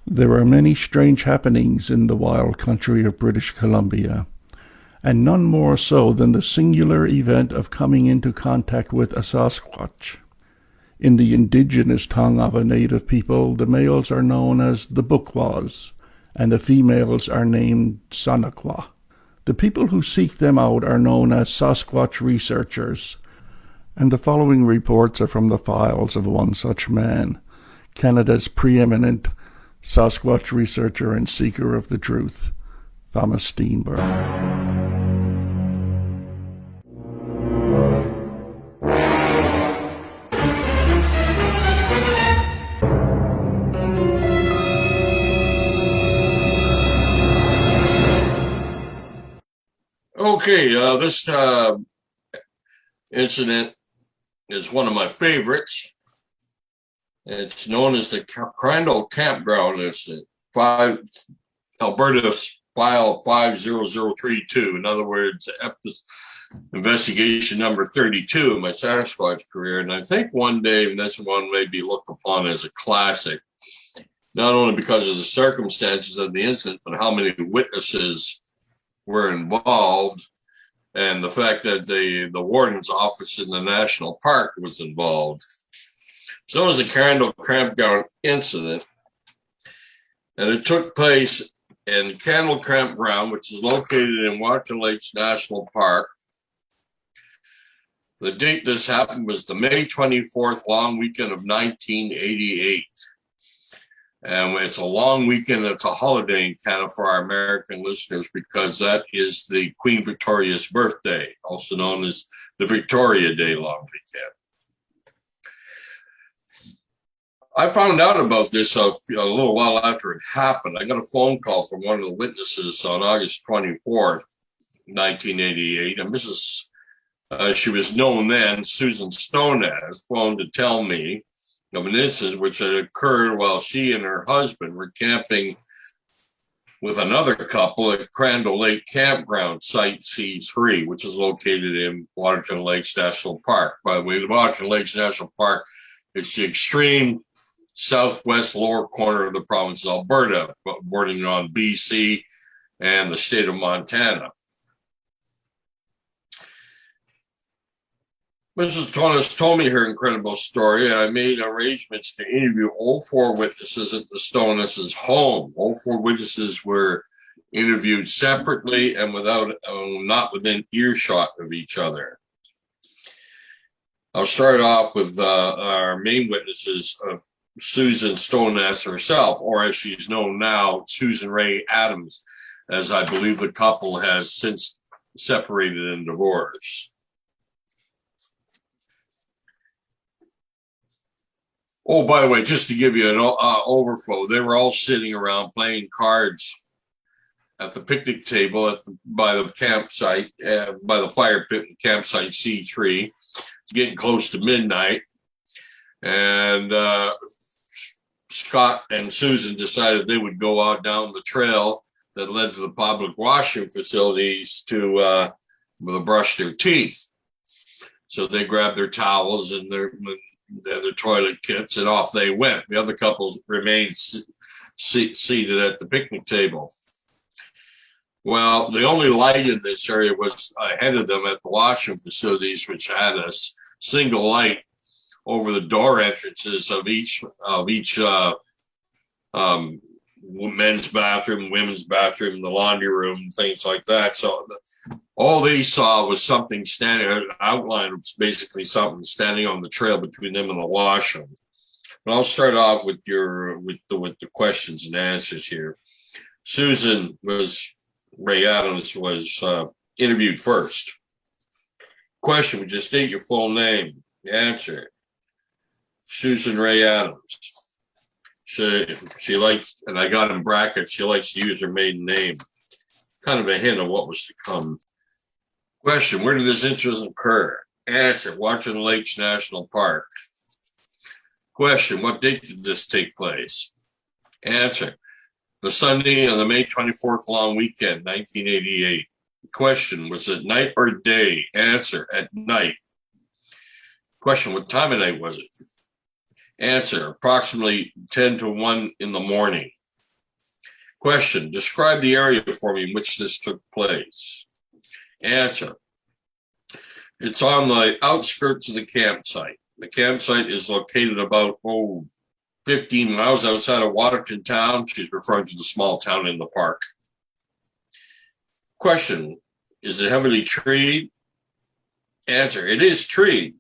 There are many strange happenings in the wild country of British Columbia, and none more so than the singular event of coming into contact with a Sasquatch. In the indigenous tongue of a native people, the males are known as the Bukwas, and the females are named Sanakwa. The people who seek them out are known as Sasquatch researchers, and the following reports are from the files of one such man, Canada's preeminent Sasquatch researcher and seeker of the truth, Thomas Steenburg. Okay, this incident is one of my favorites. It's known as the Crandall Campground incident, Alberta file 50032. In other words, investigation number 32 in my Sasquatch career. And I think one day this one may be looked upon as a classic, not only because of the circumstances of the incident, but how many witnesses were involved, and the fact that the warden's office in the national park was involved. So it was a Crandall Campground incident, and it took place in Crandall Campground, which is located in Water Lakes National Park. The date this happened was the May 24th long weekend of 1988. And it's a long weekend. It's a holiday in Canada for our American listeners because that is the Queen Victoria's birthday, also known as the Victoria Day long weekend. I found out about this a little while after it happened. I got a phone call from one of the witnesses on August 24th, 1988. And she was known then, Susan Stonaz, phoned to tell me of an incident which had occurred while she and her husband were camping with another couple at Crandall Lake Campground, Site C3, which is located in Waterton Lakes National Park. By the way, the Waterton Lakes National Park is the extreme southwest lower corner of the province of Alberta, bordering on BC and the state of Montana. Mrs. Tonis told me her incredible story, and I made arrangements to interview all four witnesses at the Stonis' home. All four witnesses were interviewed separately and not within earshot of each other. I'll start off with our main witnesses, Susan Stonas herself, or as she's known now, Susan Ray Adams, as I believe the couple has since separated and divorced. Oh, by the way, just to give you an overflow, they were all sitting around playing cards at the picnic table by the campsite, by the fire pit in campsite C3. It's getting close to midnight. And Scott and Susan decided they would go out down the trail that led to the public washing facilities to brush their teeth. So they grabbed their towels and their toilet kits, and off they went. The other couples remained seated at the picnic table. Well, the only light in this area was ahead of them at the washing facilities, which had a single light over the door entrances of each men's bathroom, women's bathroom, the laundry room, things like that. So all they saw was something standing, an outline of basically something standing on the trail between them and the washroom. But I'll start off with the questions and answers here. Susan Ray Adams was interviewed first. Question: would you state your full name? Answer: Susan Ray Adams. She likes, and I got in brackets, she likes to use her maiden name. Kind of a hint of what was to come. Question: where did this incident occur? Answer: Waterton Lakes National Park. Question: what date did this take place? Answer: the Sunday of the May 24th long weekend, 1988. Question: was it night or day? Answer: at night. Question: what time of night was it? Answer: approximately 10 to 1 in the morning. Question, describe the area for me in which this took place. Answer, it's on the outskirts of the campsite. The campsite is located about 15 miles outside of Waterton town. She's referring to the small town in the park. Question, is it heavily treed? Answer, it is treed.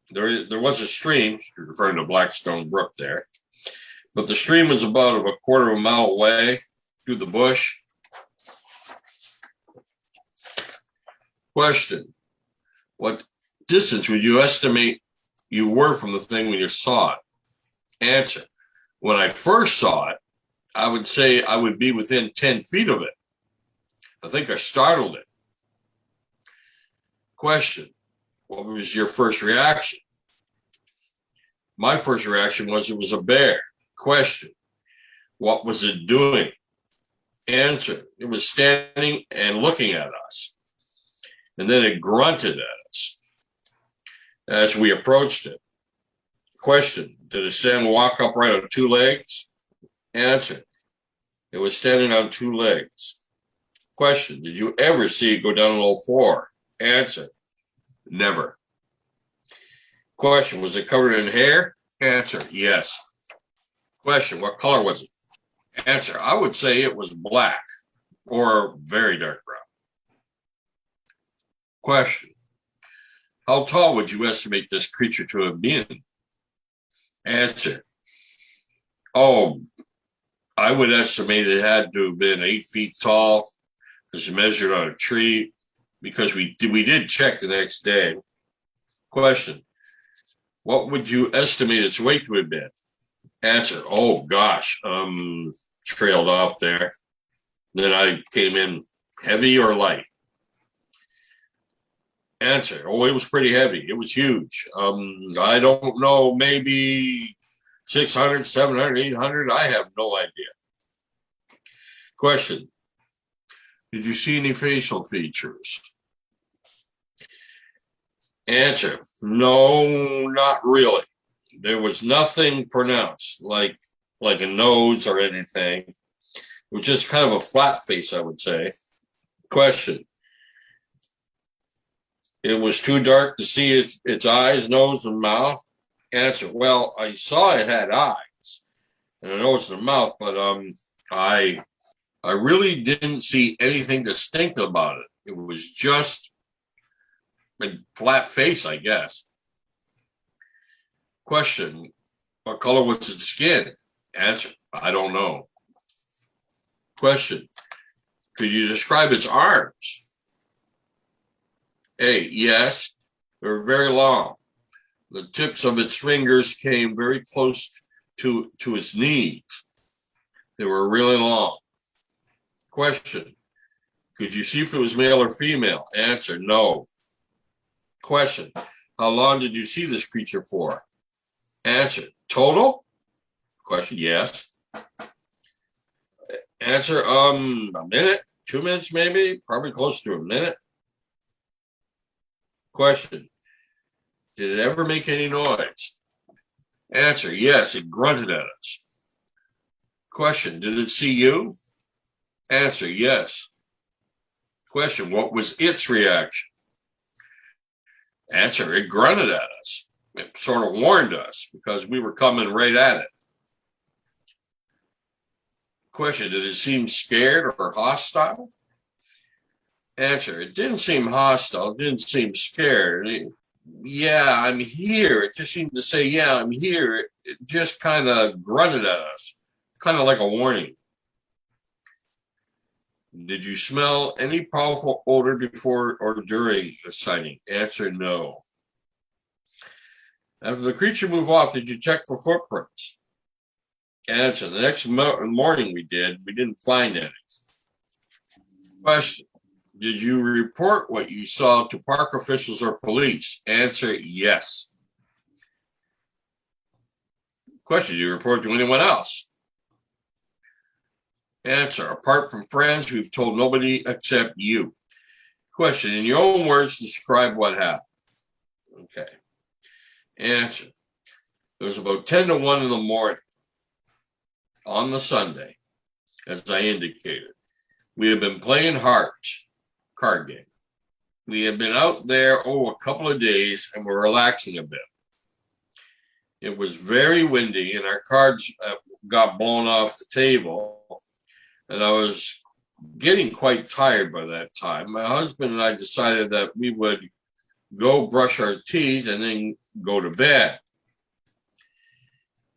There was a stream, she's referring to Blackstone Brook there, but the stream was about a quarter of a mile away through the bush. Question, what distance would you estimate you were from the thing when you saw it? Answer, when I first saw it, I would say I would be within 10 feet of it. I think I startled it. Question, what was your first reaction? My first reaction was it was a bear. Question, what was it doing? Answer, it was standing and looking at us. And then it grunted at us as we approached it. Question, did it stand and walk upright on two legs? Answer, it was standing on two legs. Question, did you ever see it go down on all four? Answer, never. Question, was it covered in hair? Answer, yes. Question, what color was it? Answer, I would say it was black or very dark brown. Question, how tall would you estimate this creature to have been? Answer, I would estimate it had to have been 8 feet tall as measured on a tree, because we did check the next day. Question, what would you estimate its weight to have been? Answer, oh gosh, trailed off there. Then I came in heavy or light? Answer, it was pretty heavy. It was huge. I don't know, maybe 600, 700, 800. I have no idea. Question, did you see any facial features? Answer, no, not really. There was nothing pronounced, like a nose or anything. It was just kind of a flat face, I would say. Question, it was too dark to see its eyes, nose, and mouth? Answer, well, I saw it had eyes and a nose and a mouth, but I really didn't see anything distinct about it. It was just a flat face, I guess. Question, what color was its skin? Answer, I don't know. Question, could you describe its arms? A, yes, they were very long. The tips of its fingers came very close to its knees. They were really long. Question, could you see if it was male or female? Answer, no. Question, how long did you see this creature for? Answer, total? Question, yes. Answer, a minute, 2 minutes maybe, probably close to a minute. Question, did it ever make any noise? Answer, yes, it grunted at us. Question, did it see you? Answer, yes. Question, what was its reaction? Answer, it grunted at us. It sort of warned us because we were coming right at it. Question, did it seem scared or hostile? Answer, it didn't seem hostile, it didn't seem scared. Yeah, I'm here. It just seemed to say, yeah, I'm here. It just kind of grunted at us, kind of like a warning. Did you smell any powerful odor before or during the sighting? Answer, no. After the creature moved off, did you check for footprints? Answer, the next morning we didn't find any. Question, did you report what you saw to park officials or police? Answer, yes. Question, did you report to anyone else? Answer, apart from friends, we've told nobody except you. Question, in your own words, describe what happened. Okay. Answer, it was about 10 to 1 in the morning on the Sunday. as I indicated. We had been playing hearts, card game. We had been out there, a couple of days, and we're relaxing a bit. It was very windy, and our cards got blown off the table, and I was getting quite tired by that time. My husband and I decided that we would go brush our teeth and then go to bed.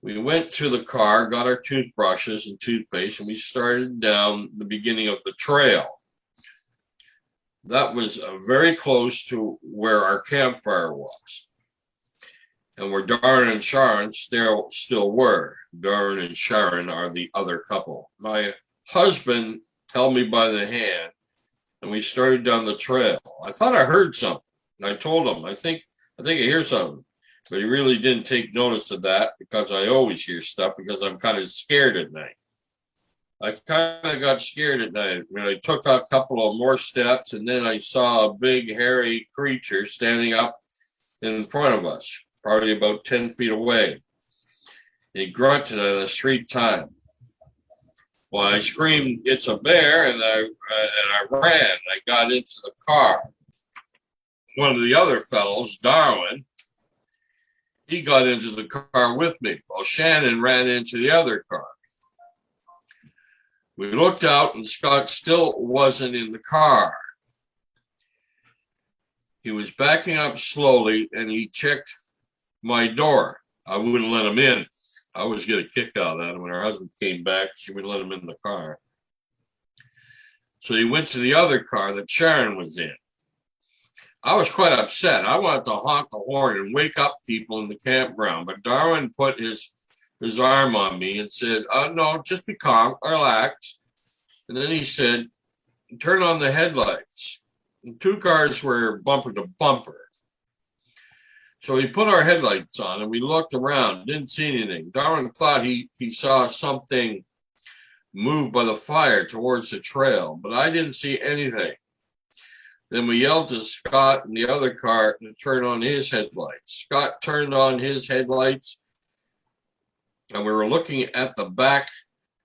We went to the car, got our toothbrushes and toothpaste, and we started down the beginning of the trail. That was very close to where our campfire was, and where Darren and Sharon still were. Darren and Sharon are the other couple. My husband held me by the hand, and we started down the trail. I thought I heard something. And I told him, I think I hear something. But he really didn't take notice of that, because I always hear stuff, because I'm kind of scared at night. I kind of got scared at night when I took a couple of more steps, and then I saw a big hairy creature standing up in front of us, probably about 10 feet away. He grunted at us 3 times. Well, I screamed, "It's a bear," and I ran. I got into the car. One of the other fellows, Darwin, he got into the car with me, while Shannon ran into the other car. We looked out, and Scott still wasn't in the car. He was backing up slowly, and he checked my door. I wouldn't let him in. I always get a kick out of that. When her husband came back, she wouldn't let him in the car. So he went to the other car that Sharon was in. I was quite upset. I wanted to honk the horn and wake up people in the campground, but Darwin put his arm on me and said, "No, just be calm, relax." And then he said, "Turn on the headlights." And 2 cars were bumper to bumper. So he put our headlights on, and we looked around, didn't see anything. Darwin thought he saw something move by the fire towards the trail, but I didn't see anything. Then we yelled to Scott in the other car to turn on his headlights. Scott turned on his headlights, and we were looking at the back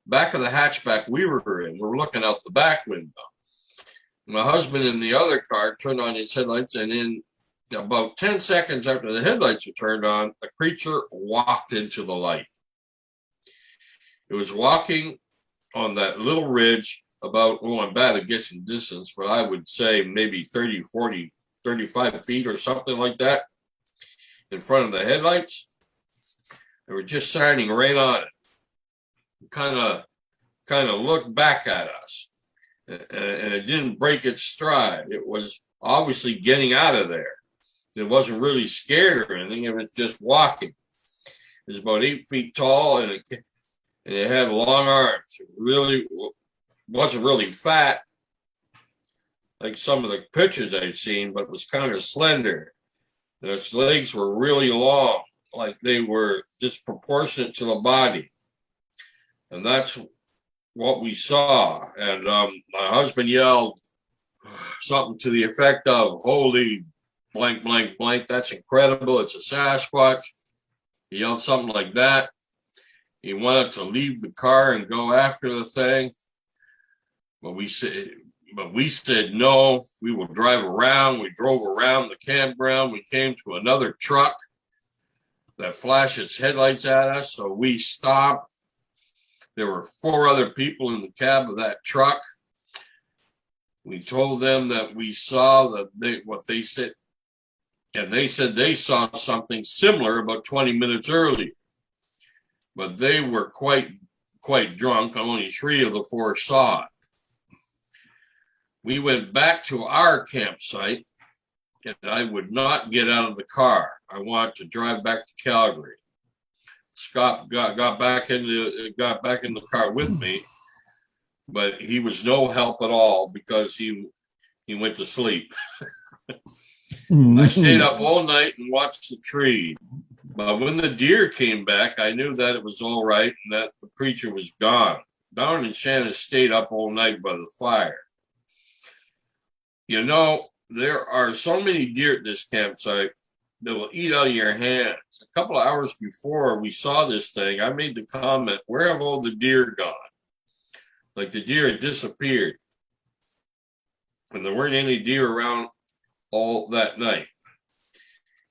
of the hatchback we were in. We were looking out the back window. My husband in the other car turned on his headlights, and in about 10 seconds after the headlights were turned on, the creature walked into the light. It was walking on that little ridge about, I'm bad at guessing distance, but I would say maybe 30, 40, 35 feet or something like that in front of the headlights. They were just shining right on it. Kind of looked back at us, and it didn't break its stride. It was obviously getting out of there. It wasn't really scared or anything. It was just walking. It was about 8 feet tall, and it had long arms. It really wasn't really fat like some of the pictures I've seen, but it was kind of slender. And its legs were really long, like they were disproportionate to the body. And that's what we saw. And my husband yelled something to the effect of, "Holy blank, blank, blank, that's incredible. It's a Sasquatch." He yelled something like that. He wanted to leave the car and go after the thing. But we said no, we will drive around. We drove around the campground. We came to another truck that flashed its headlights at us. So we stopped. There were 4 other people in the cab of that truck. We told them that we saw what they said, and they said they saw something similar about 20 minutes earlier. But they were quite drunk. Only 3 of the 4 saw it. We went back to our campsite, and I would not get out of the car. I wanted to drive back to Calgary. Scott got back in the car with me, but he was no help at all because he went to sleep. I stayed up all night and watched the tree. But when the deer came back, I knew that it was all right and that the creature was gone. Darren and Shannon stayed up all night by the fire. You know, there are so many deer at this campsite that will eat out of your hands. A couple of hours before we saw this thing, I made the comment, "Where have all the deer gone?" like the deer had disappeared. And there weren't any deer around all that night.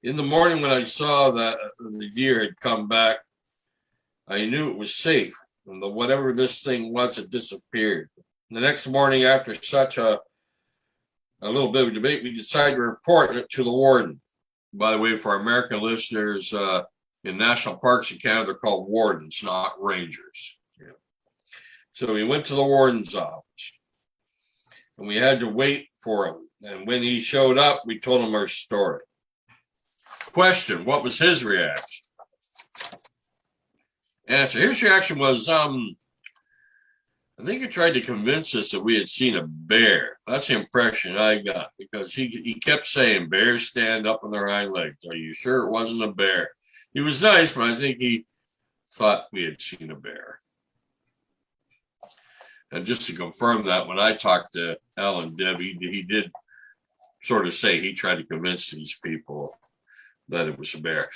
In the morning when I saw that the deer had come back, I knew it was safe. And whatever this thing was, it disappeared. The next morning, after such a little bit of debate, we decided to report it to the warden. By the way, for our American listeners, in national parks in Canada, they're called wardens, not rangers. Yeah. So we went to the warden's office, and we had to wait for him. And when he showed up, we told him our story. Question, what was his reaction? Answer, his reaction was, I think he tried to convince us that we had seen a bear. That's the impression I got, because he kept saying, bears stand up on their hind legs. Are you sure it wasn't a bear? He was nice, but I think he thought we had seen a bear. And just to confirm that, when I talked to Al and Debbie, he did sort of say he tried to convince these people that it was a bear.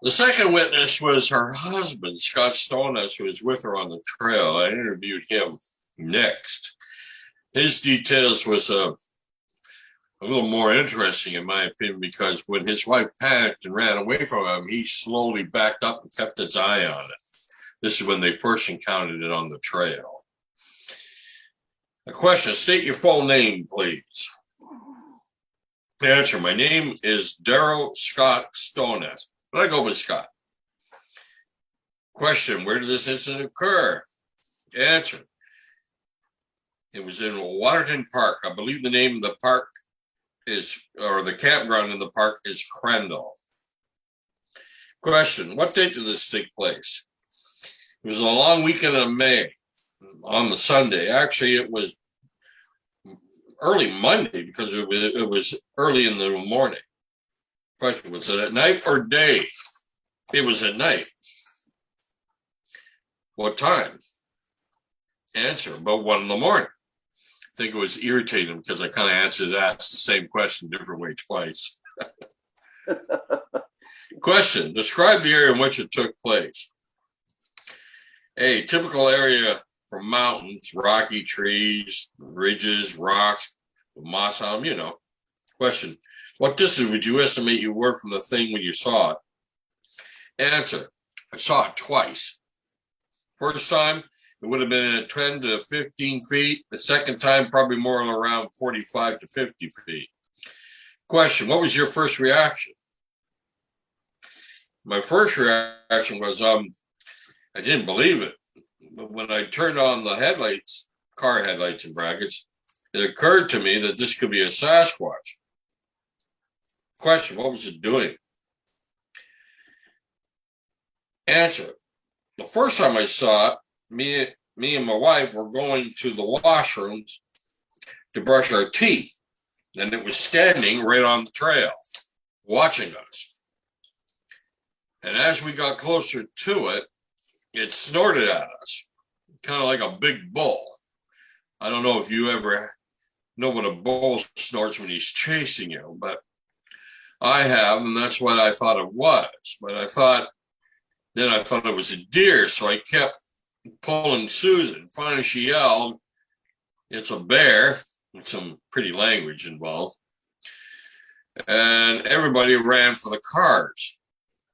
The second witness was her husband, Scott Stonehouse, who was with her on the trail. I interviewed him next. His details was a little more interesting, in my opinion, because when his wife panicked and ran away from him, he slowly backed up and kept his eye on it. This is when they first encountered it on the trail. A question, state your full name, please. Answer, my name is Darrell Scott Stonehouse. But I go with Scott. Question, where did this incident occur? Answer, it was in Waterton Park. I believe the name of the park is, or the campground in the park is Crandall. Question, what date did this take place? It was a long weekend of May on the Sunday. Actually, it was early Monday because it was early in the morning. Question, was it at night or day? It was at night. What time? Answer, about 1 a.m. I think it was irritating because I kind of asked the same question different way twice. Question, describe the area in which it took place. A typical area for mountains, rocky trees, ridges, rocks, moss on them, you know. Question, what distance would you estimate you were from the thing when you saw it? Answer, I saw it twice. First time, it would have been at 10 to 15 feet. The second time, probably more around 45 to 50 feet. Question, what was your first reaction? My first reaction was, I didn't believe it. But when I turned on the headlights, car headlights in brackets, it occurred to me that this could be a Sasquatch. Question, what was it doing? Answer, the first time I saw it, me and my wife were going to the washrooms to brush our teeth, and it was standing right on the trail, watching us. And as we got closer to it, it snorted at us, kind of like a big bull. I don't know if you ever know what a bull snorts when he's chasing you, but I have, and that's what I thought it was. But I thought it was a deer, so I kept pulling Susan. Finally, she yelled, "It's a bear," with some pretty language involved. And everybody ran for the cars.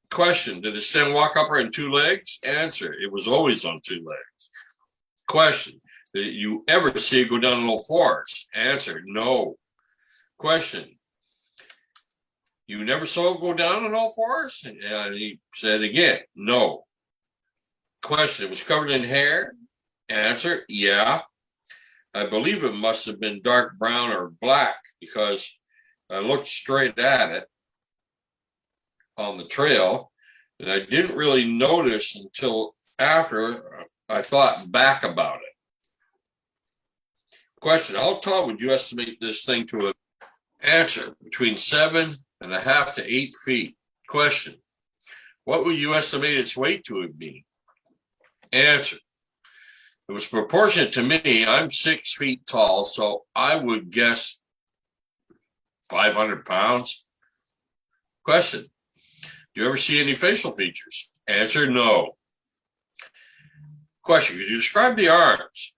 Question, did it stand walk upright on 2 legs? Answer, it was always on 2 legs. Question, did you ever see it go down an old forest? Answer, no. Question, you never saw it go down an old forest? And he said again, no. Question, it was covered in hair? Answer, yeah. I believe it must have been dark brown or black because I looked straight at it on the trail, and I didn't really notice until after I thought back about it. Question, how tall would you estimate this thing to have? Answer, between 7.5 to 8 feet. Question, what would you estimate its weight to have been? Answer, it was proportionate to me. I'm 6 feet tall, so I would guess 500 pounds. Question, do you ever see any facial features? Answer, no. Question, could you describe the arms?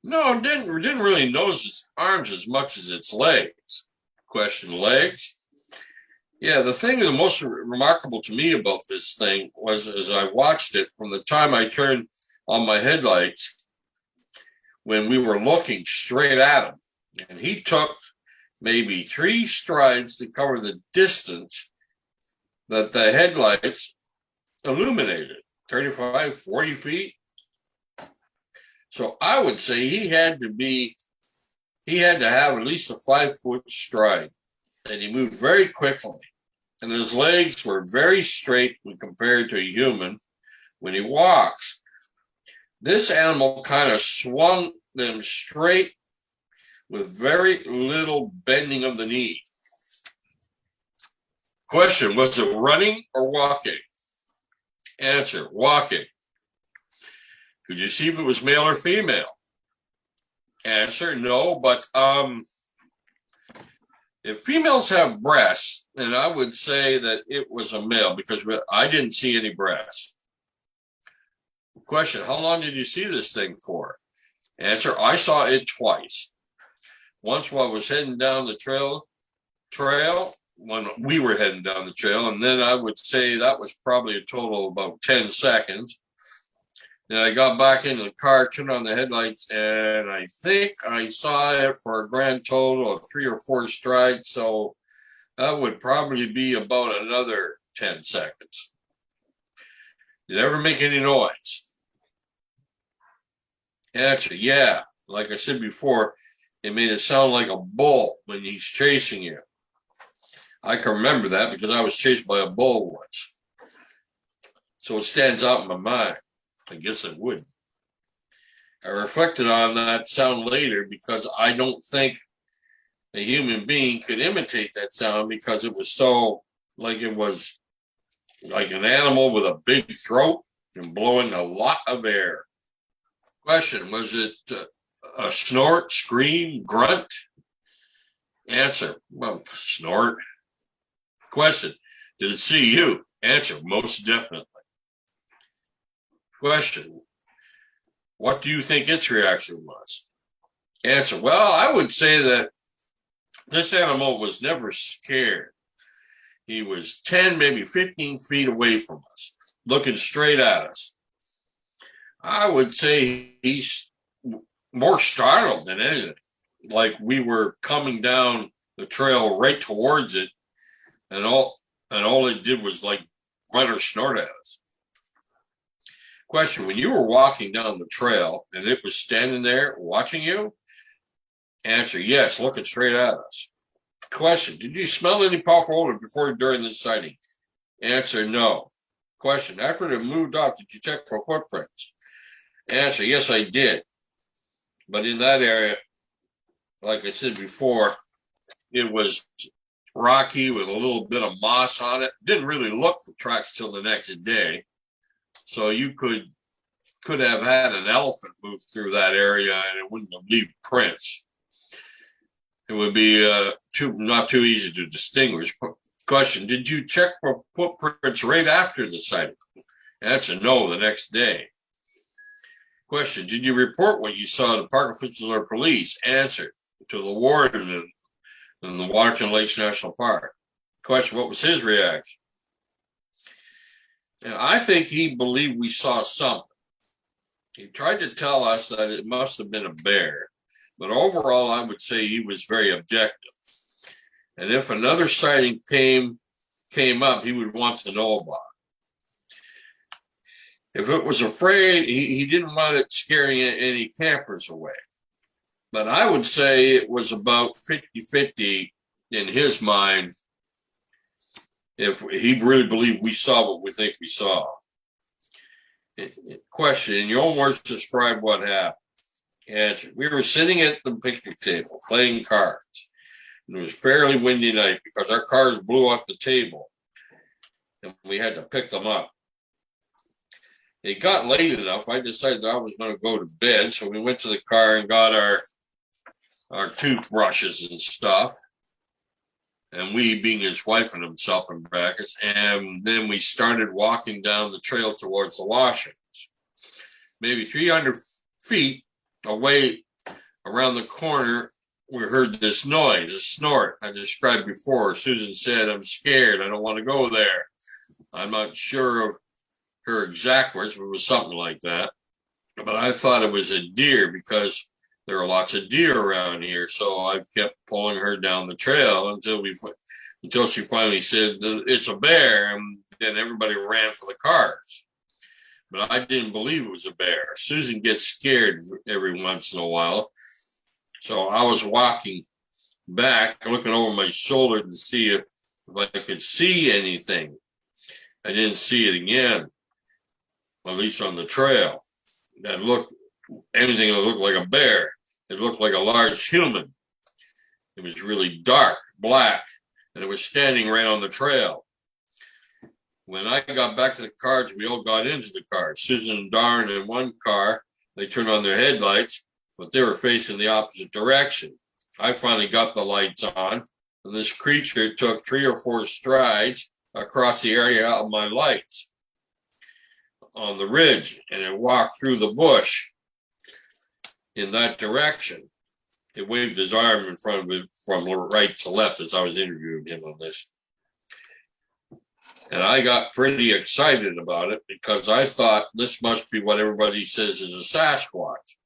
No, didn't really notice its arms as much as its legs. Question, legs? Yeah, the thing the most remarkable to me about this thing was as I watched it from the time I turned on my headlights when we were looking straight at him. And he took maybe 3 strides to cover the distance that the headlights illuminated, 35, 40 feet. So I would say he had to have at least a 5-foot stride, and he moved very quickly. And his legs were very straight when compared to a human when he walks. This animal kind of swung them straight with very little bending of the knee. Question, was it running or walking? Answer, walking. Could you see if it was male or female? Answer, no, but if females have breasts, then I would say that it was a male because I didn't see any breasts. Question, how long did you see this thing for? Answer, I saw it twice. Once while I was heading down the trail when we were heading down the trail, and then I would say that was probably a total of about 10 seconds. Then I got back into the car, turned on the headlights, and I think I saw it for a grand total of 3 or 4 strides. So that would probably be about another 10 seconds. Did it ever make any noise? Answer, yeah. Like I said before, it made it sound like a bull when he's chasing you. I can remember that because I was chased by a bull once. So it stands out in my mind. I guess it would. I reflected on that sound later because I don't think a human being could imitate that sound because it was so like it was like an animal with a big throat and blowing a lot of air. Question, was it a snort, scream, grunt? Answer, well, snort. Question, did it see you? Answer, most definitely. Question, what do you think its reaction was? Answer, well, I would say that this animal was never scared. He was 10, maybe 15 feet away from us, looking straight at us. I would say he's more startled than anything. Like we were coming down the trail right towards it, and all it did was like run or snort at us. Question, when you were walking down the trail and it was standing there watching you? Answer, yes, looking straight at us. Question, did you smell any powerful odor before or during this sighting? Answer, no. Question, after it moved off, did you check for footprints? Answer, yes, I did. But in that area, like I said before, it was rocky with a little bit of moss on it. Didn't really look for tracks till the next day. So you could have had an elephant move through that area and it wouldn't have left prints. It would be not too easy to distinguish. Question, did you check for footprints right after the sighting? Answer, no, the next day. Question, did you report what you saw to park officials or police? Answer, to the warden in the Waterton Lakes National Park. Question, what was his reaction? And I think he believed we saw something. He tried to tell us that it must have been a bear, but overall, I would say he was very objective. And if another sighting came up, he would want to know about it. If it was afraid, he didn't want it scaring any campers away. But I would say it was about 50-50 in his mind if he really believed we saw what we think we saw. Question, in your own words, describe what happened. Answer, we were sitting at the picnic table playing cards. It was a fairly windy night because our cars blew off the table and we had to pick them up. It got late enough, I decided that I was going to go to bed, so we went to the car and got our toothbrushes and stuff. And we being his wife and himself in brackets. And then we started walking down the trail towards the washings. maybe 300 feet away around the corner, we heard this noise, a snort I described before. Susan said, I'm scared. I don't want to go there. I'm not sure of her exact words, but it was something like that. But I thought it was a deer because there are lots of deer around here. So I kept pulling her down the trail until she finally said, it's a bear. And then everybody ran for the cars. But I didn't believe it was a bear. Susan gets scared every once in a while. So I was walking back, looking over my shoulder to see if I could see anything. I didn't see it again, at least on the trail. Anything that looked like a bear. It looked like a large human. It was really dark, black, and it was standing right on the trail. When I got back to the cars, we all got into the cars. Susan and Darren in one car, they turned on their headlights, but they were facing the opposite direction. I finally got the lights on, and this creature took 3 or 4 strides across the area of my lights on the ridge, and it walked through the bush in that direction. It waved his arm in front of me from right to left as I was interviewing him on this. And I got pretty excited about it because I thought this must be what everybody says is a Sasquatch.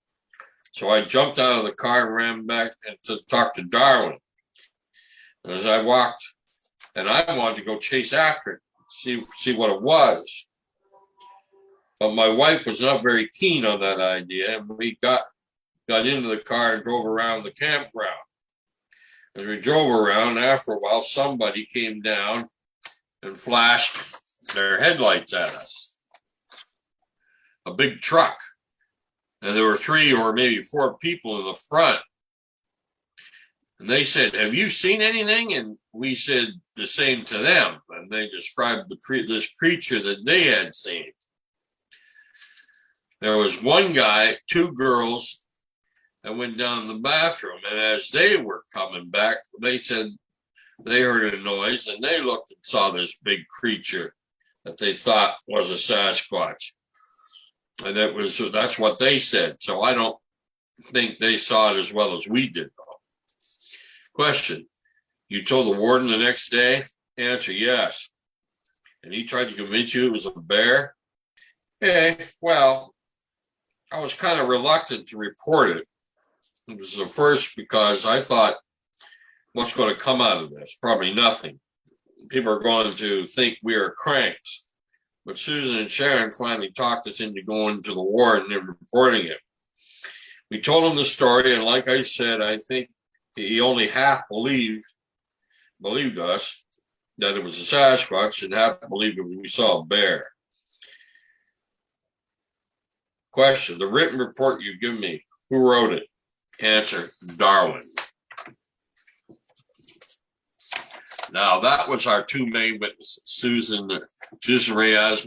So I jumped out of the car and ran back and to talk to Darwin. And as I walked, and I wanted to go chase after it, see what it was. But my wife was not very keen on that idea, and we got into the car and drove around the campground. As we drove around, after a while, somebody came down and flashed their headlights at us. A big truck. And there were 3 or maybe 4 people in the front. And they said, have you seen anything? And we said the same to them. And they described this creature that they had seen. There was one guy, 2 girls that went down the bathroom. And as they were coming back, they said they heard a noise and they looked and saw this big creature that they thought was a Sasquatch. And that's what they said. So I don't think they saw it as well as we did. Question, you told the warden the next day? Answer, yes. And he tried to convince you it was a bear? Hey, well, I was kind of reluctant to report it. It was the first because I thought, what's going to come out of this? Probably nothing. People are going to think we are cranks. But Susan and Sharon finally talked us into going to the warden and reporting it. We told him the story, and like I said, I think he only half believed us that it was a Sasquatch and half believed that we saw a bear. Question, the written report you give me, who wrote it? Answer, Darwin. Now, that was our 2 main witnesses, Susan Ray Adams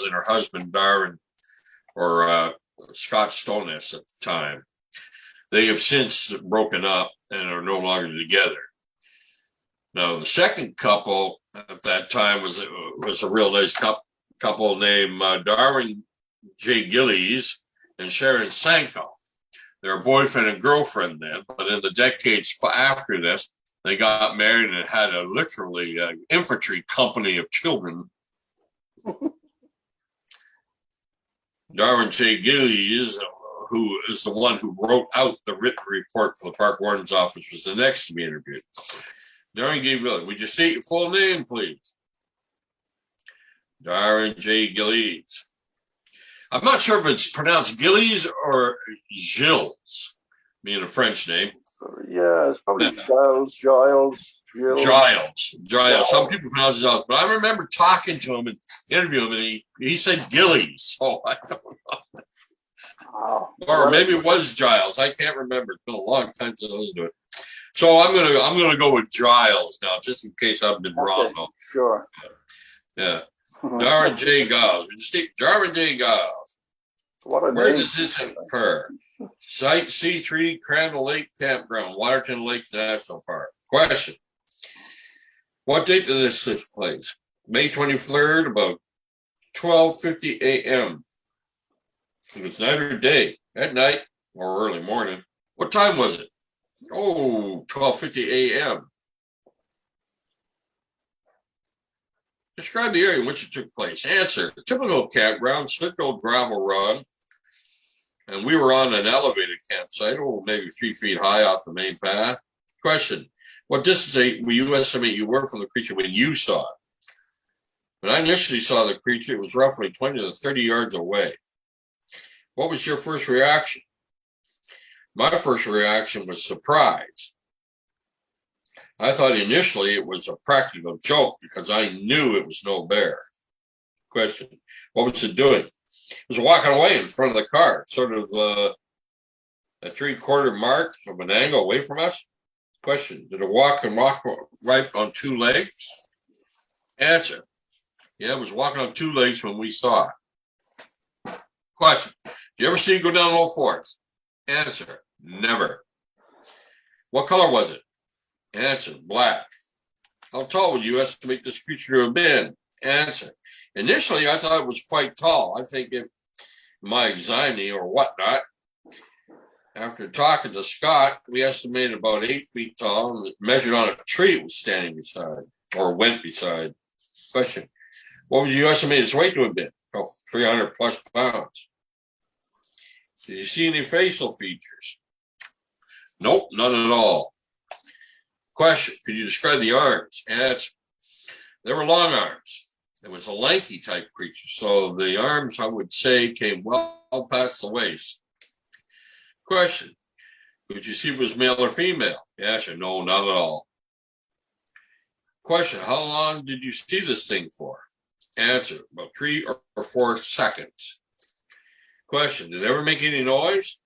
and her husband, Darwin, or Scott Stoneess at the time. They have since broken up and are no longer together. Now, the second couple at that time was a real nice couple named Darwin J. Gillies and Sharon Sanko. They're a boyfriend and girlfriend then, but in the decades after this, they got married and had a literally infantry company of children. Darwin J. Gillies, who is the one who wrote out the written report for the park warden's office, was the next to be interviewed. Darwin J. Gillies, would you state your full name, please? Darwin J. Gillies. I'm not sure if it's pronounced Gillies or Gilles, being a French name. Yeah, it's probably Giles. Some people pronounce it Giles, but I remember talking to him and interviewing him, and he said Gillies. Oh, I don't know. Wow. Or maybe it was Giles. I can't remember. It's been a long time since I listened to it. So I'm gonna go with Giles now, just in case I've been wrong. Sure. Yeah. Darwin J. Giles. Darwin J. Giles. Where does this occur? Site C3, Crandall Lake Campground, Waterton Lakes National Park. Question. What date does this take place? May 23rd, about 12:50 a.m. It was night or day, at night or early morning. What time was it? Oh, 12:50 a.m. Describe the area in which it took place. Answer, typical campground, slick old gravel run. And we were on an elevated campsite, maybe 3 feet high off the main path. Question, what distance will you estimate you were from the creature when you saw it? When I initially saw the creature, it was roughly 20 to 30 yards away. What was your first reaction? My first reaction was surprise. I thought initially it was a practical joke because I knew it was no bear. Question, what was it doing? It was walking away in front of the car, sort of a 3/4 mark of an angle away from us. Question, did it walk right on 2 legs? Answer, yeah, it was walking on 2 legs when we saw it. Question, do you ever see it go down all fours? Answer, never. What color was it? Answer, black. How tall would you estimate this creature to have been? Answer, initially I thought it was quite tall. I think if my anxiety or whatnot, after talking to Scott, we estimated about 8 feet tall and measured on a tree it was standing beside or went beside. Question, what would you estimate its weight to have been? 300 plus pounds. Did you see any facial features? Nope, none at all. Question, could you describe the arms? Answer, they were long arms. It was a lanky type creature, so the arms, I would say, came well past the waist. Question, could you see if it was male or female? Answer, no, not at all. Question, how long did you see this thing for? Answer, about 3 or 4 seconds. Question, did it ever make any noise?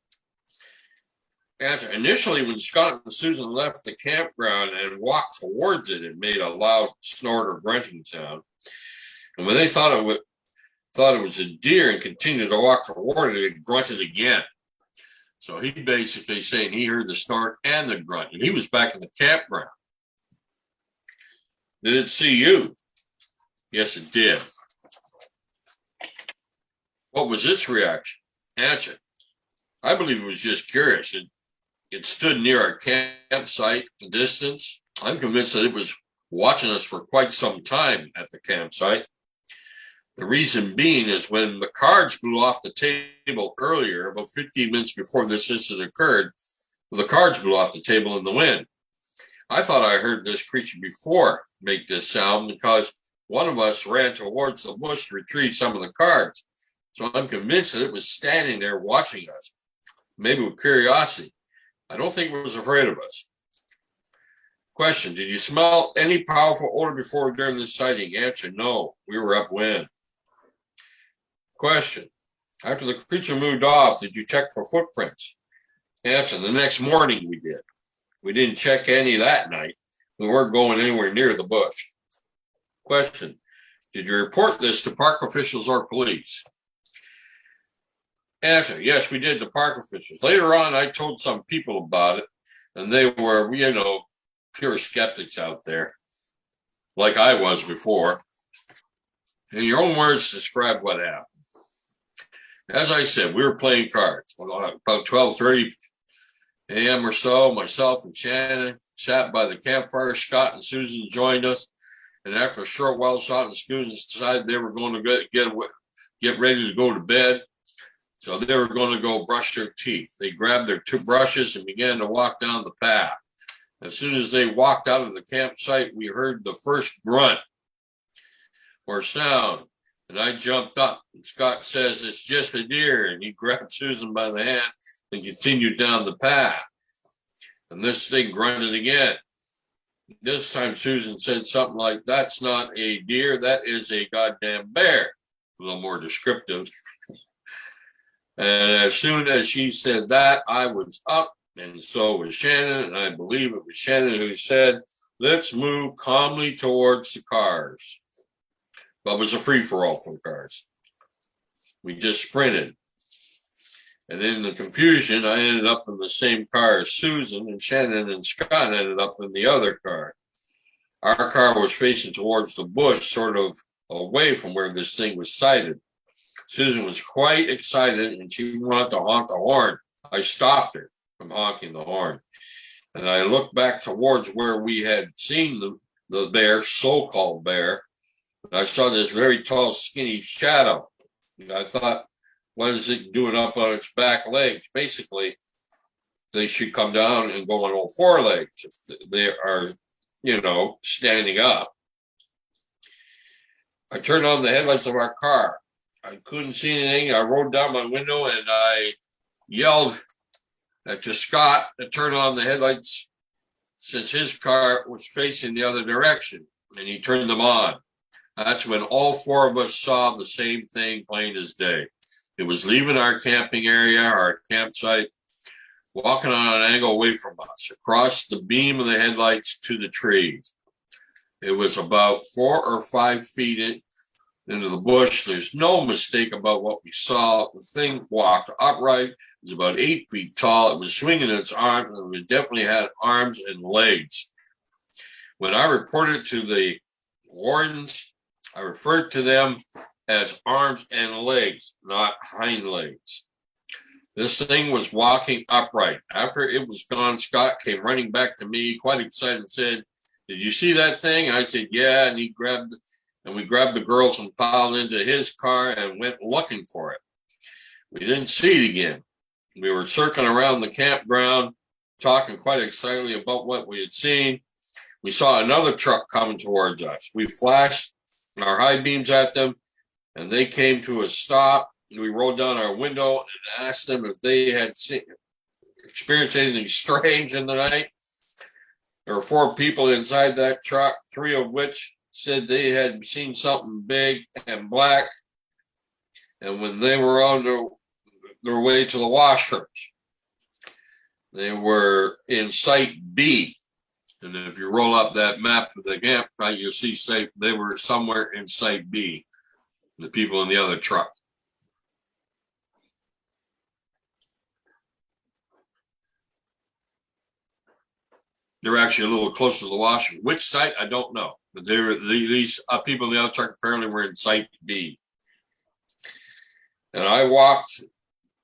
Answer, initially when Scott and Susan left the campground and walked towards it, it made a loud snort or grunting sound. And when they thought it was a deer and continued to walk toward it, it grunted again. So he basically saying he heard the snort and the grunt, and he was back in the campground. Did it see you? Yes, it did. What was its reaction? Answer, I believe it was just curious. It stood near our campsite, a distance. I'm convinced that it was watching us for quite some time at the campsite. The reason being is when the cards blew off the table earlier, about 15 minutes before this incident occurred, the cards blew off the table in the wind. I thought I heard this creature before make this sound because one of us ran towards the bush to retrieve some of the cards. So I'm convinced that it was standing there watching us, maybe with curiosity. I don't think it was afraid of us. Question, did you smell any powerful odor before or during this sighting? Answer, no, we were upwind. Question, after the creature moved off, did you check for footprints? Answer, the next morning we did. We didn't check any that night. We weren't going anywhere near the bush. Question, did you report this to park officials or police? Answer, yes, we did to park officials. Later on, I told some people about it, and they were, pure skeptics out there, like I was before. In your own words, describe what happened. As I said, we were playing cards. About 12:30 a.m. or so, myself and Shannon sat by the campfire. Scott and Susan joined us, and after a short while, Scott and Susan decided they were going to get ready to go to bed. So they were going to go brush their teeth. They grabbed their 2 brushes and began to walk down the path. As soon as they walked out of the campsite, we heard the first grunt or sound. And I jumped up. And Scott says, it's just a deer. And he grabbed Susan by the hand and continued down the path. And this thing grunted again. This time Susan said something like, that's not a deer, that is a goddamn bear. A little more descriptive. And as soon as she said that, I was up, and so was Shannon, and I believe it was Shannon who said, let's move calmly towards the cars. But it was a free-for-all for the cars. We just sprinted. And in the confusion, I ended up in the same car as Susan, and Shannon and Scott ended up in the other car. Our car was facing towards the bush, sort of away from where this thing was sighted. Susan was quite excited and she wanted to honk the horn. I stopped her from honking the horn. And I looked back towards where we had seen the bear, so-called bear. And I saw this very tall, skinny shadow. And I thought, what is it doing up on its back legs? Basically, they should come down and go on all four legs if they are, standing up. I turned on the headlights of our car. I couldn't see anything. I rolled down my window and I yelled to Scott to turn on the headlights since his car was facing the other direction, and he turned them on. That's when all four of us saw the same thing plain as day. It was leaving our camping area, our campsite, walking on an angle away from us, across the beam of the headlights to the trees. It was about 4 or 5 feet into the bush. There's no mistake about what we saw. The thing walked upright. It was about 8 feet tall. It was swinging its arms, and it definitely had arms and legs. When I reported to the wardens, I referred to them as arms and legs, not hind legs. This thing was walking upright. After it was gone, Scott came running back to me, quite excited, and said, "Did you see that thing?" I said, "Yeah," and we grabbed the girls and piled into his car and went looking for it. We didn't see it again. We were circling around the campground, talking quite excitedly about what we had seen. We saw another truck coming towards us. We flashed our high beams at them, and they came to a stop. We rolled down our window and asked them if they had experienced anything strange in the night. There were 4 people inside that truck, 3 of which said they had seen something big and black. And when they were on their way to the washrooms, they were in Site B. And if you roll up that map of the campsite, you'll see they were somewhere in Site B, the people in the other truck. They're actually a little closer to the washroom. Which site, I don't know. But these people in the other truck apparently were in Site B. And I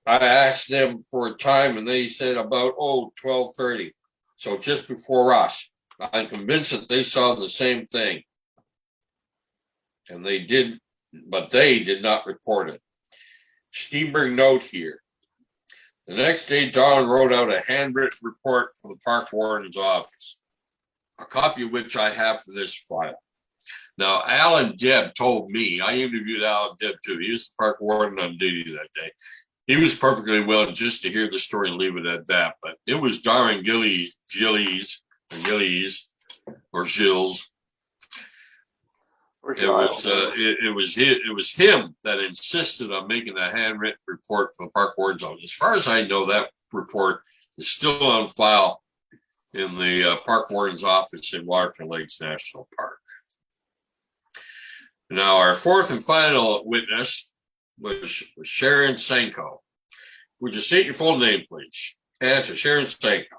asked them for a time, and they said about 12:30. So just before us. I'm convinced that they saw the same thing. And they did, but they did not report it. Steenburg note here. The next day, Don wrote out a handwritten report from the park warden's office, a copy of which I have for this file. Now, Alan Deb told me, I interviewed Alan Deb too. He was the park warden on duty that day. He was perfectly willing just to hear the story and leave it at that. But it was Darren Gillies, or Gilles. It was him that insisted on making a handwritten report for the park warden's office. As far as I know, that report is still on file in the park warden's office in Waterton Lakes National Park. Now, our fourth and final witness was Sharon Sanko. Would you state your full name, please? Answer: Sharon Sanko.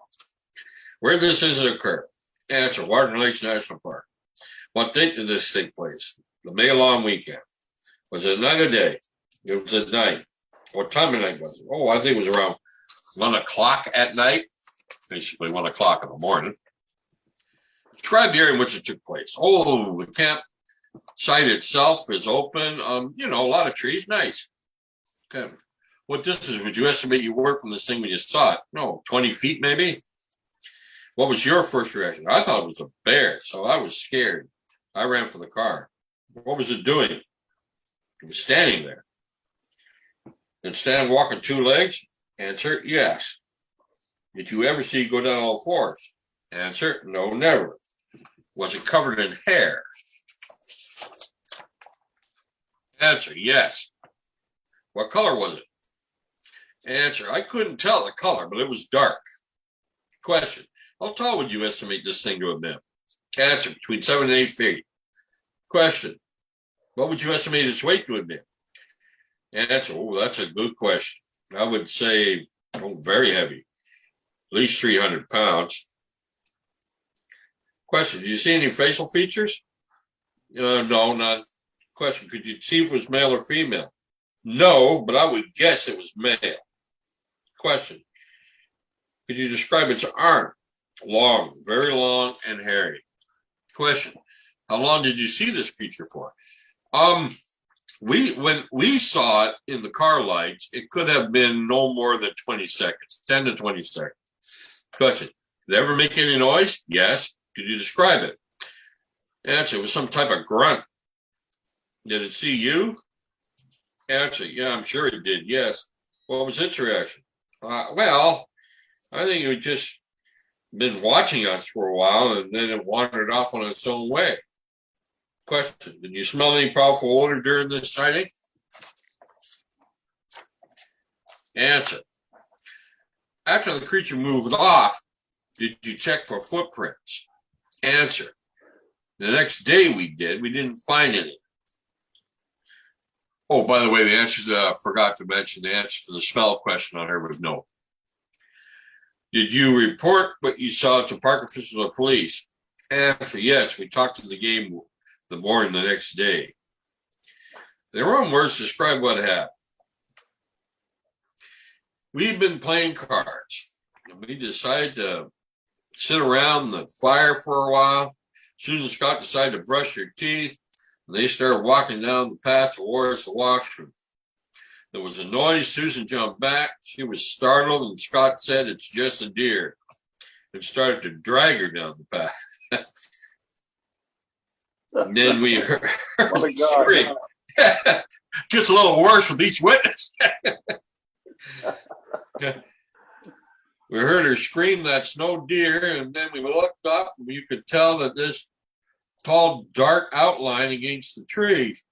Where did this incident occur? Answer: Waterton Lakes National Park. What date did this take place? The May long weekend. Was it night or day? It was at night. What time of night was it? I think it was around 1 o'clock at night, basically 1 o'clock in the morning. Describe the area in which it took place. The campsite itself is open. A lot of trees. Nice. Okay. What distance would you estimate you were from this thing when you saw it? No, 20 feet maybe? What was your first reaction? I thought it was a bear, so I was scared. I ran for the car. What was it doing? It was standing there. Did it stand walking 2 legs? Answer: yes. Did you ever see it go down all 4s? Answer: no, never. Was it covered in hair? Answer: yes. What color was it? Answer: I couldn't tell the color, but it was dark. Question: how tall would you estimate this thing to have been? Answer: between 7 and 8 feet. Question: what would you estimate its weight to have been? Answer: that's a good question. I would say, very heavy, at least 300 pounds. Question: did you see any facial features? No, none. Question: could you see if it was male or female? No, but I would guess it was male. Question. Could you describe its arm? Long, very long and hairy. Question. How long did you see this creature for? When we saw it in the car lights, it could have been no more than 20 seconds, 10 to 20 seconds. Question. Did it ever make any noise? Yes. Could you describe it? Answer. It was some type of grunt. Did it see you? Answer. Yeah, I'm sure it did. Yes. What was its reaction? Well, I think it just been watching us for a while, and then it wandered off on its own way. Question. Did you smell any powerful odor during this sighting? Answer. After the creature moved off, did you check for footprints? Answer. The next day we did. We didn't find any. Oh, by the way, the answer forgot to mention the answer to the smell question on her was no. Did you report what you saw to park officials or police? Answer. Yes, we talked to the game the morning the next day. Their own words describe what happened. We've been playing cards, and we decided to sit around the fire for a while. Susan and Scott decided to brush their teeth, and they started walking down the path towards the washroom. There was a noise. Susan jumped back. She was startled, and Scott said, "It's just a deer," and started to drag her down the path. And then we heard the scream. Gets a little worse with each witness. We heard her scream, "That's no deer," and then we looked up, and you could tell that this tall, dark outline against the trees.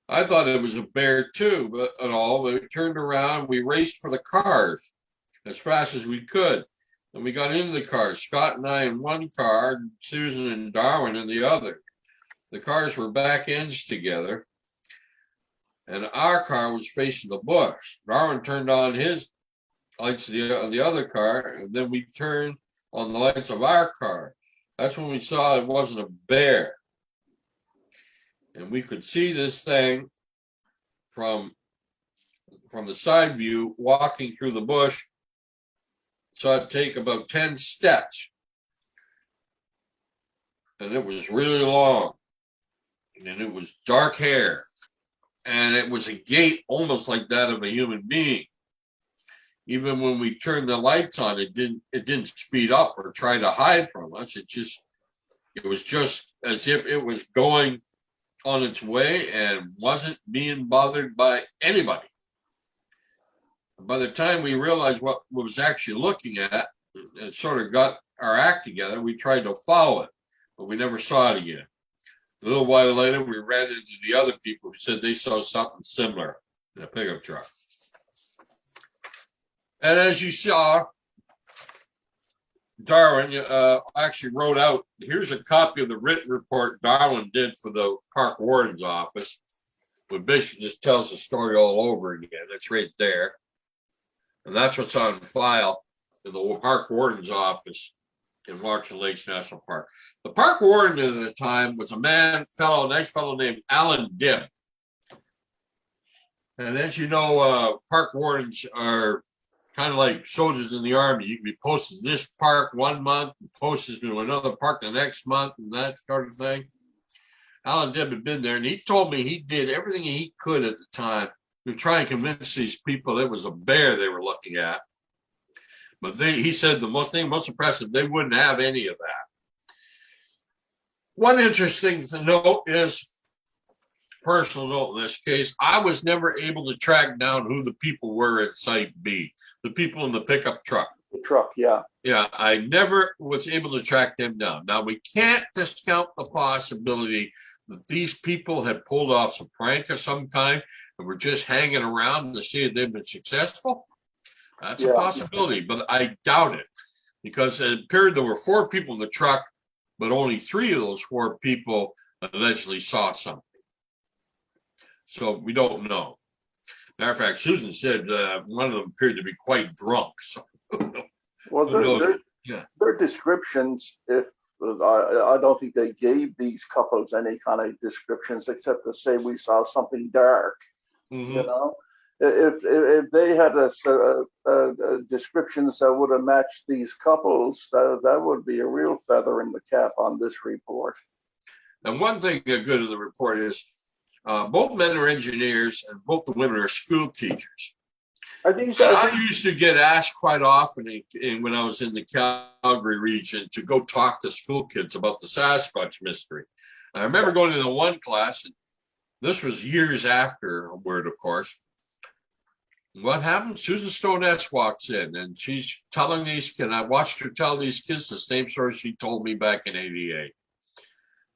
I thought it was a bear too, but we turned around, we raced for the cars as fast as we could. And we got into the cars, Scott and I in one car, and Susan and Darwin in the other. The cars were back ends together, and our car was facing the bush. Darwin turned on his lights of the other car, and then we turned on the lights of our car. That's when we saw it wasn't a bear. And we could see this thing from the side view walking through the bush. Saw it take about 10 steps. And it was really long. And it was dark hair. And it was a gait almost like that of a human being. Even when we turned the lights on, it didn't speed up or try to hide from us. It was just as if it was going on its way and wasn't being bothered by anybody. By the time we realized what we was actually looking at and sort of got our act together, we tried to follow it, but we never saw it again. A little while later, we ran into the other people who said they saw something similar in a pickup truck. And as you saw, Darwin actually wrote out, here's a copy of the written report Darwin did for the park warden's office, which basically just tells the story all over again. It's right there. And that's what's on file in the park warden's office in Washington Lakes National Park. The park warden at the time was a nice fellow named Alan Dibb. And as you know, park wardens are kind of like soldiers in the army. You can be posted to this park 1 month, posted to another park the next month, and that sort of thing. Alan Dibb had been there, and he told me he did everything he could at the time to try and convince these people it was a bear they were looking at. But he said the most impressive, they wouldn't have any of that. One interesting note is, personal note in this case, I was never able to track down who the people were at Site B, the people in the pickup truck. The truck, yeah. Yeah, I never was able to track them down. Now, we can't discount the possibility that these people had pulled off some prank of some kind and were just hanging around to see if they've been successful. That's a possibility, but I doubt it, because it appeared there were 4 people in the truck, but only 3 of those 4 people allegedly saw something. So we don't know. Matter of fact, Susan said one of them appeared to be quite drunk. So, well, their descriptions, if I don't think they gave these couples any kind of descriptions except to say we saw something dark. You know, if they had descriptions that would have matched these couples, that would be a real feather in the cap on this report. And one thing good of the report is both men are engineers and both the women are school teachers. I used to get asked quite often when I was in the Calgary region to go talk to school kids about the Sasquatch mystery. I remember going to the one class, and this was years afterward, of course. What happened? Susan Stone-S walks in, and she's telling these kids, I watched her tell these kids the same story she told me back in '88.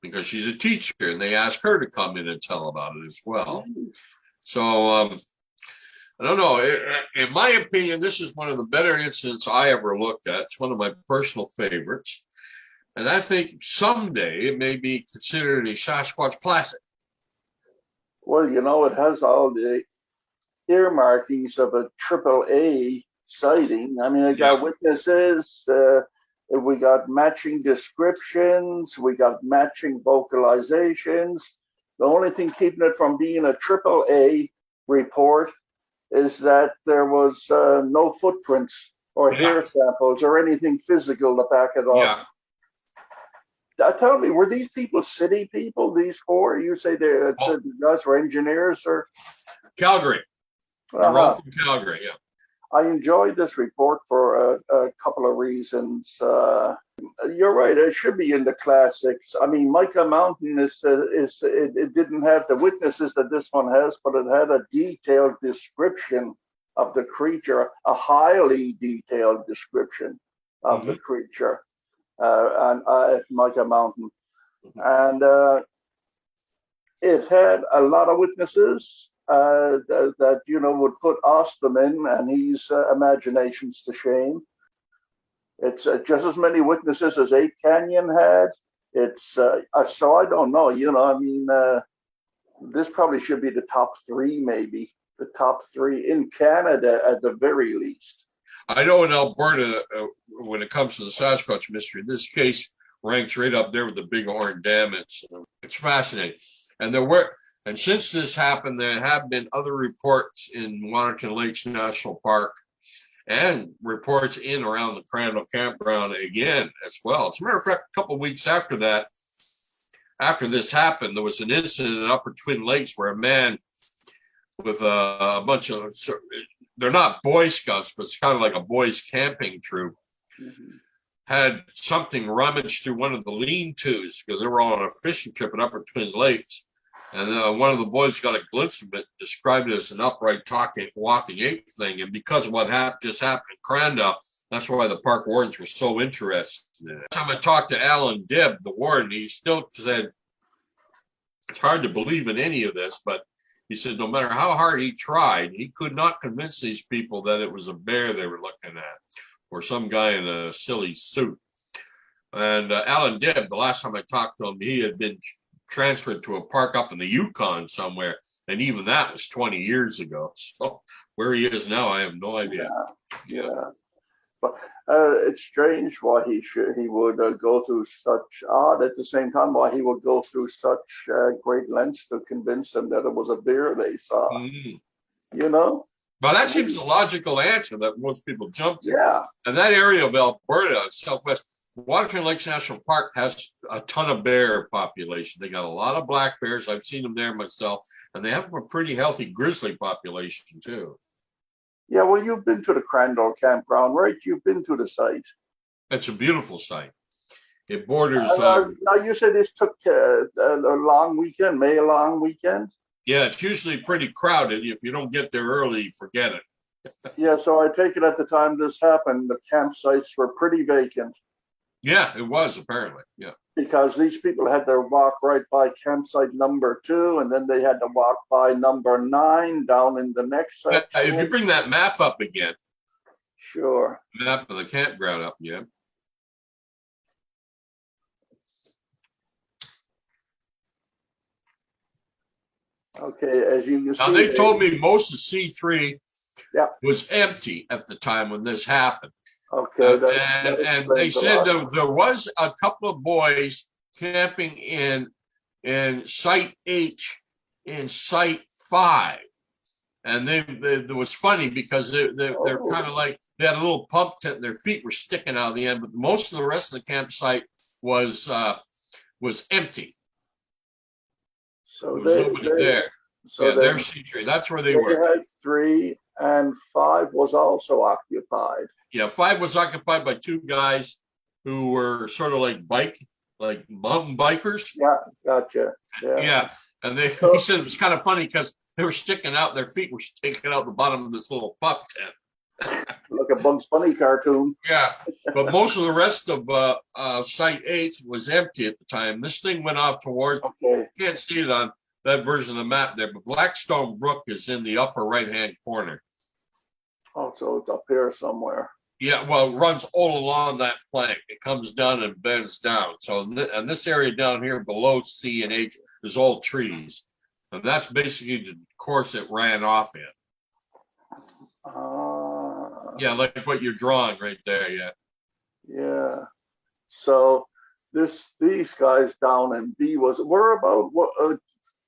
Because she's a teacher, and they asked her to come in and tell about it as well. So, I don't know. In my opinion, this is one of the better incidents I ever looked at. It's one of my personal favorites. And I think someday it may be considered a Sasquatch classic. Well, you know, it has all the earmarkings of a AAA sighting. I mean, it got witnesses, we got matching descriptions, we got matching vocalizations. The only thing keeping it from being a AAA report is that there was no footprints or hair samples or anything physical to back it up. Tell me, were these people city people, these four? You say the guys were engineers or? Calgary. They're all from Calgary, I enjoyed this report for a couple of reasons. You're right; it should be in the classics. I mean, Mica Mountain it didn't have the witnesses that this one has, but it had a detailed description of the creature, a highly detailed description of the creature, and Mica Mountain, and it had a lot of witnesses. That you know would put Austin in and his imaginations to shame. It's just as many witnesses as Eight Canyon had. It's so I don't know. You know, I mean, this probably should be the top three, maybe the top three in Canada at the very least. I know in Alberta, when it comes to the Sasquatch mystery, this case ranks right up there with the Bighorn Dam. It's fascinating, and since this happened, there have been other reports in Waterton Lakes National Park and reports in around the Crandall Campground again as well. As a matter of fact, a couple of weeks after this happened, there was an incident in Upper Twin Lakes where a man with a bunch of, they're not Boy Scouts, but it's kind of like a boys camping troop, had something rummaged through one of the lean-tos because they were on a fishing trip in Upper Twin Lakes. And one of the boys got a glimpse of it, described it as an upright walking ape thing. And because of what just happened in Crandall, that's why the park wardens were so interested in it. Last time I talked to Alan Dibb, the warden, he still said, it's hard to believe in any of this, but he said no matter how hard he tried, he could not convince these people that it was a bear they were looking at or some guy in a silly suit. And Alan Dibb, the last time I talked to him, he had been transferred to a park up in the Yukon somewhere, and even that was 20 years ago. So where he is now, I have no idea. But it's strange why he would go through such odd at the same time why he would go through such great lengths to convince them that it was a bear they saw. You know. But that seems a logical answer that most people jump to. Yeah. And that area of Alberta, Southwest. Waterton Lakes National Park has a ton of bear population. They got a lot of black bears. I've seen them there myself, and they have a pretty healthy grizzly population too. Yeah, well, you've been to the Crandall Campground, right? You've been to the site. It's a beautiful site. It borders. Now you said this took a long weekend, May a long weekend. Yeah, it's usually pretty crowded. If you don't get there early, forget it. Yeah, so I take it at the time this happened, the campsites were pretty vacant. Yeah, it was apparently. Yeah. Because these people had to walk right by campsite number 2, and then they had to walk by number 9 down in the next section. If you bring that map up again. Sure. Map of the campground up again. Okay, as you can see. Now they told me most of C3 was empty at the time when this happened. Okay, and they said there was a couple of boys camping in Site H in Site 5. And it was funny because they're kind of like, they had a little pump tent and their feet were sticking out of the end, but most of the rest of the campsite was empty. So There was nobody there. So yeah, their C-tree. That's where they were. They had 3, and 5 was also occupied. Yeah, 5 was occupied by 2 guys who were sort of like mountain bikers. Yeah, gotcha. Yeah. And he said it was kind of funny because they were sticking out, their feet were sticking out the bottom of this little pup tent. Like a Bugs Bunny cartoon. Yeah, but most of the rest of Site 8 was empty at the time. This thing went off toward, you can't see it on that version of the map there, but Blackstone Brook is in the upper right-hand corner. Oh, so it's up here somewhere. Yeah, well, it runs all along that flank. It comes down and bends down. So and this area down here below C and H is all trees. And that's basically the course it ran off in. Yeah, like what you're drawing right there, yeah. Yeah. So these guys down in B where about,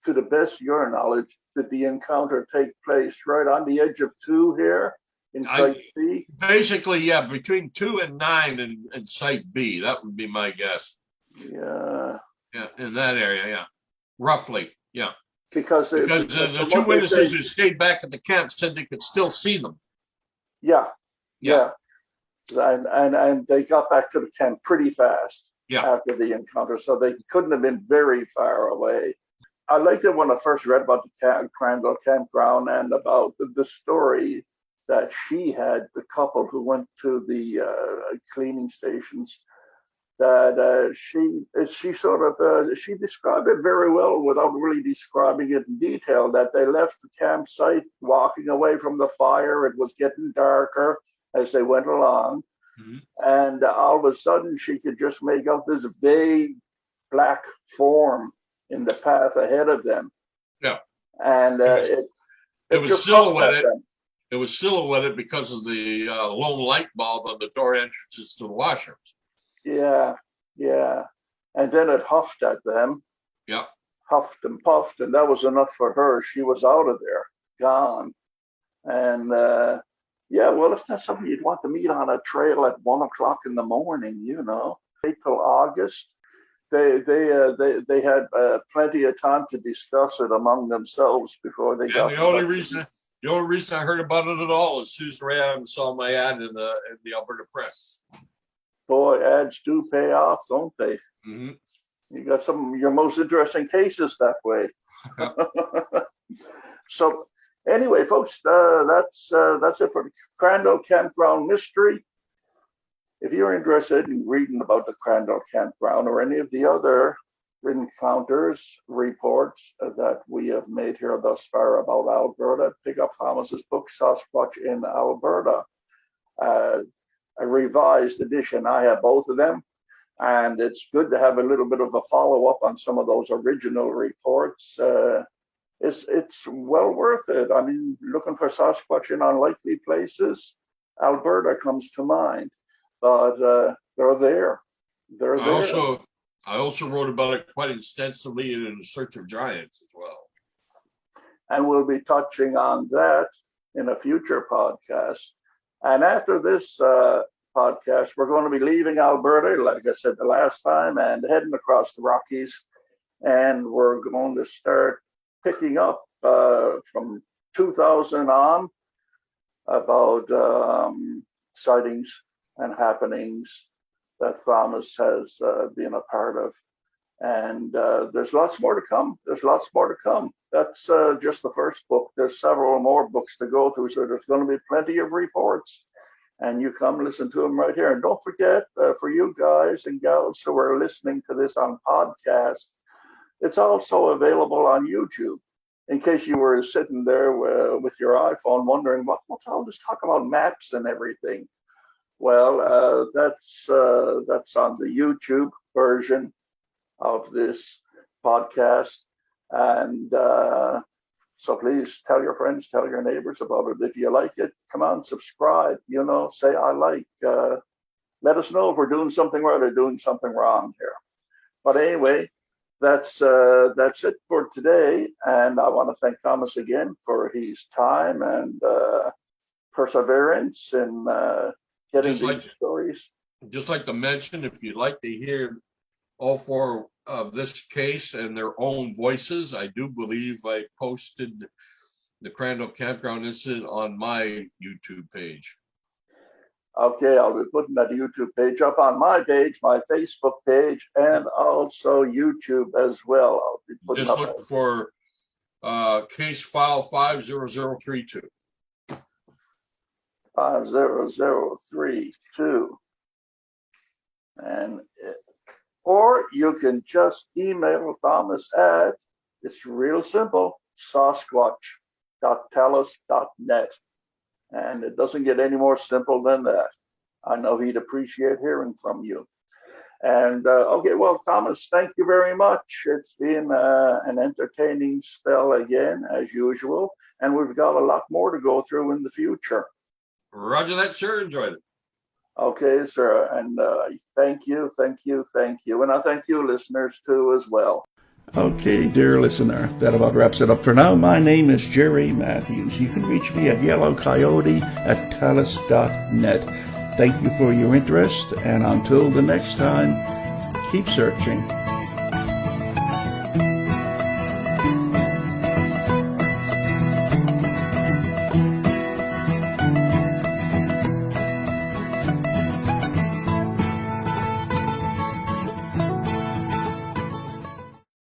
to the best of your knowledge, did the encounter take place? Right on the edge of 2 here in Site C? Basically, yeah, between 2 and 9 and Site B. That would be my guess. Yeah. Yeah, in that area, yeah. Roughly, yeah. Because the 2 witnesses who stayed back at the camp said they could still see them. Yeah. And they got back to the camp pretty fast after the encounter, so they couldn't have been very far away. I liked it when I first read about the Crandall Campground and about the story that she had, the couple who went to the cleaning stations, that she described it very well without really describing it in detail, that they left the campsite walking away from the fire. It was getting darker as they went along. Mm-hmm. And all of a sudden she could just make out this vague black form in the path ahead of them. Yeah. And it was silhouetted. It was silhouetted because of the lone light bulb on the door entrances to the washrooms. Yeah. And then it huffed at them. Yeah. Huffed and puffed, and that was enough for her. She was out of there, gone. And well, it's not something you'd want to meet on a trail at 1 o'clock in the morning, Wait till August. They had plenty of time to discuss it among themselves before they got. The only reason I heard about it at all is Susan Ray Adams saw my ad in the Alberta Press. Boy, ads do pay off, don't they? Mm-hmm. You got some of your most interesting cases that way. So anyway, folks, that's it for the Crandall Campground mystery. If you're interested in reading about the Crandall Campground or any of the other encounters, reports that we have made here thus far about Alberta, pick up Thomas's book, Sasquatch in Alberta. A revised edition. I have both of them, and it's good to have a little bit of a follow-up on some of those original reports. It's well worth it. I mean, looking for Sasquatch in unlikely places, Alberta comes to mind, but they're there. I also wrote about it quite extensively in Search of Giants as well. And we'll be touching on that in a future podcast. And after this podcast, we're going to be leaving Alberta, like I said the last time, and heading across the Rockies. And we're going to start picking up from 2000 on about sightings and happenings that Thomas has been a part of. And there's lots more to come. That's just the first book. There's several more books to go through, so there's going to be plenty of reports. And you come listen to them right here. And don't forget, for you guys and gals who are listening to this on podcast, it's also available on YouTube. In case you were sitting there with your iPhone wondering, what's all this talk about maps and everything? Well, that's on the YouTube version of this podcast. And so please tell your friends, tell your neighbors about it. If you like it, come on, subscribe, say I like. Let us know if we're doing something right or doing something wrong here. But anyway, that's it for today. And I want to thank Thomas again for his time and perseverance in getting these stories. Just like to mention, if you'd like to hear all four of this case and their own voices, I do believe I posted the Crandall Campground incident on my YouTube page. Okay, I'll be putting that YouTube page up on my page, my Facebook page, and also YouTube as well. I'll be putting just up look for case file 50032. 50032. And or you can just email Thomas at, it's real simple, sasquatch.talus.net. And it doesn't get any more simple than that. I know he'd appreciate hearing from you. And okay, well, Thomas, thank you very much. It's been an entertaining spell again, as usual. And we've got a lot more to go through in the future. Roger that, sir. Enjoyed it. Okay, sir. And thank you. And I thank you, listeners, too, as well. Okay, dear listener, that about wraps it up for now. My name is Jerry Matthews. You can reach me at yellowcoyote@talus.net. Thank you for your interest, and until the next time, keep searching.